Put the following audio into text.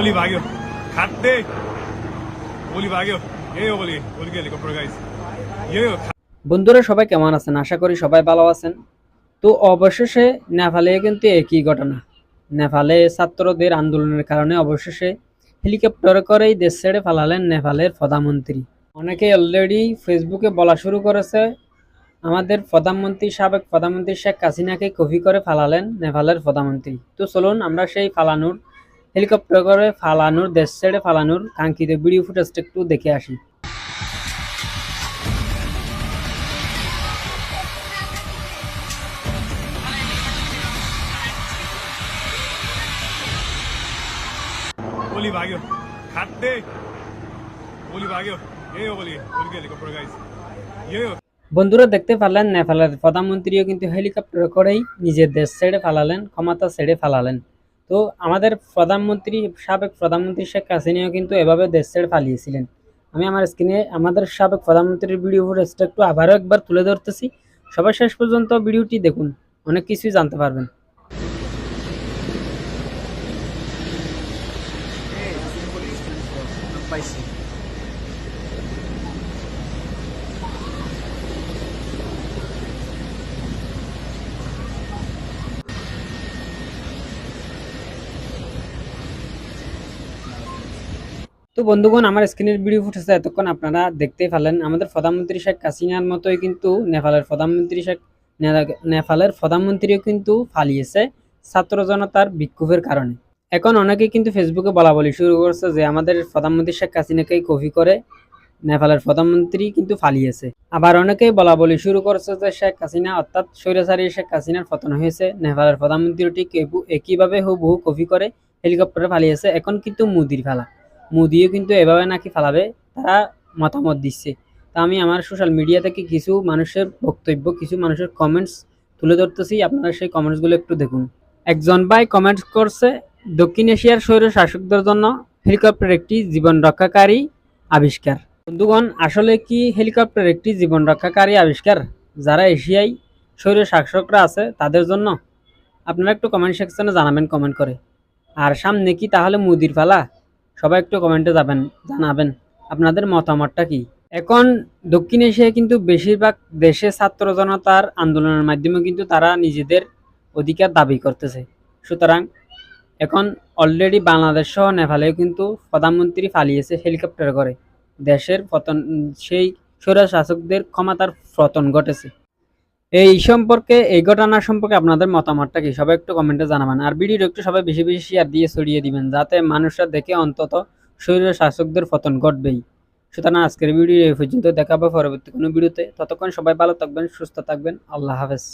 Oli भाग्यो खाते ओली भाग्यो ये ओली के हेलीकॉप्टर गाइस ये বন্ধুরা সবাই কেমন আছেন? আশা করি সবাই ভালো আছেন। তো অবশেষে নেপালে কিন্তু একই ঘটনা। নেপালে ছাত্রদের আন্দোলনের কারণে অবশেষে হেলিকপ্টারে করেই দেশ ছেড়ে পালালেন নেপালের প্রধানমন্ত্রী। অনেকেই অলরেডি ফেসবুকে বলা শুরু করেছে, আমাদের প্রধানমন্ত্রী সাবেক প্রধানমন্ত্রী শেখ হাসিনাকে কপি করে ফালালেন নেপালের প্রধানমন্ত্রী। তো চলুন আমরা সেই ফালানোর হেলিকপ্টার করে ফালানোর দেশ ছেড়ে ফালানোর কাঙ্ক্ষিত ভিডিও ফুটেজটা একটু দেখে আসি। ओली भाग्यो खाते ओली भाग्यो ये ओली के हेलीकॉप्टर गाइस ये বন্ধুরা দেখতে পারলেন নেপালের প্রধানমন্ত্রীও কিন্তু হেলিকপ্টার করেই নিজের দেশ ছেড়ে ফালালেন, ক্ষমতা ছেড়ে ফালালেন। তো আমাদের প্রধানমন্ত্রী সাবেক প্রধানমন্ত্রী শেখ হাসিনাও কিন্তু এভাবে দেশ ছেড়ে পালিয়েছিলেন। আমি আমার স্ক্রিনে আমাদের সাবেক প্রধানমন্ত্রীর ভিডিও ফুটেজটা একটু আবারও একবার তুলে ধরতেছি। সবাই শেষ পর্যন্ত ভিডিওটি দেখুন, অনেক কিছুই জানতে পারবেন। তো বন্ধুগণ, আমার স্ক্রিনের ভিডিও ফুটেজটা এতক্ষণ আপনারা দেখতেই পারলেন। আমাদের প্রধানমন্ত্রী শেখ হাসিনার মতোই কিন্তু নেপালের প্রধানমন্ত্রীও কিন্তু পালিয়েছে ছাত্র জনতার বিক্ষোভের কারণে। এখন অনেকেই কিন্তু ফেসবুকে বলাবলি শুরু করছে যে আমাদের প্রধানমন্ত্রী শেখ হাসিনাকেই কপি করে নেপালের প্রধানমন্ত্রী কিন্তু পালিয়েছে। আবার অনেকেই বলাবলি শুরু করছে যে শেখ হাসিনা অর্থাৎ স্বৈরাচারী শেখ হাসিনার পতন হয়েছে, নেপালের প্রধানমন্ত্রী ঠিক একইভাবে হুবহু কপি করে হেলিকপ্টারে পালিয়েছে। এখন কিন্তু মোদির ফেলা, মোদিও কিন্তু এভাবে নাকি ফালাবে, তারা মতামত দিচ্ছে। তা আমি আমার সোশ্যাল মিডিয়া থেকে কিছু মানুষের বক্তব্য, কিছু মানুষের কমেন্টস তুলে ধরতেছি, আপনারা সেই কমেন্টসগুলো একটু দেখুন। একজন ভাই কমেন্টস করছে, দক্ষিণ এশিয়ার স্বৈর শাসকদের জন্য হেলিকপ্টার একটি জীবন রক্ষাকারী আবিষ্কার। বন্ধুগণ, আসলে কি হেলিকপ্টার একটি জীবন রক্ষাকারী আবিষ্কার যারা এশিয়ায় স্বৈর শাসকরা আছে তাদের জন্য? আপনারা একটু কমেন্ট সেকশনে জানাবেন কমেন্ট করে। আর সামনে কি তাহলে মোদির ফেলা? সবাই একটু কমেন্টে জানাবেন আপনাদের মতামতটা কি। এখন দক্ষিণ এশিয়ায় কিন্তু বেশিরভাগ দেশে ছাত্র জনতার আন্দোলনের মাধ্যমে কিন্তু তারা নিজেদের অধিকার দাবি করতেছে। সুতরাং এখন অলরেডি বাংলাদেশ সহ নেপালেও কিন্তু প্রধানমন্ত্রী পালিয়েছে হেলিকপ্টার করে, দেশের পতন, সেই স্বৈর শাসকদের ক্ষমতার পতন ঘটেছে। এই ঘটনা সম্পর্কে আপনাদের মতামতটা কি, সবাই একটু কমেন্টে জানাবেন। আর ভিডিওটা একটু সবাই বেশি বেশি শেয়ার দিয়ে ছড়িয়ে দিবেন, যাতে মানুষরা দেখে অন্তত স্বৈর শাসকদের পতন ঘটবেই। সুতরাং আজকের ভিডিও এই পর্যন্ত, দেখা হবে পরবর্তী কোনো ভিডিওতে। ততক্ষণ সবাই ভালো থাকবেন, সুস্থ থাকবেন। আল্লাহ হাফেজ।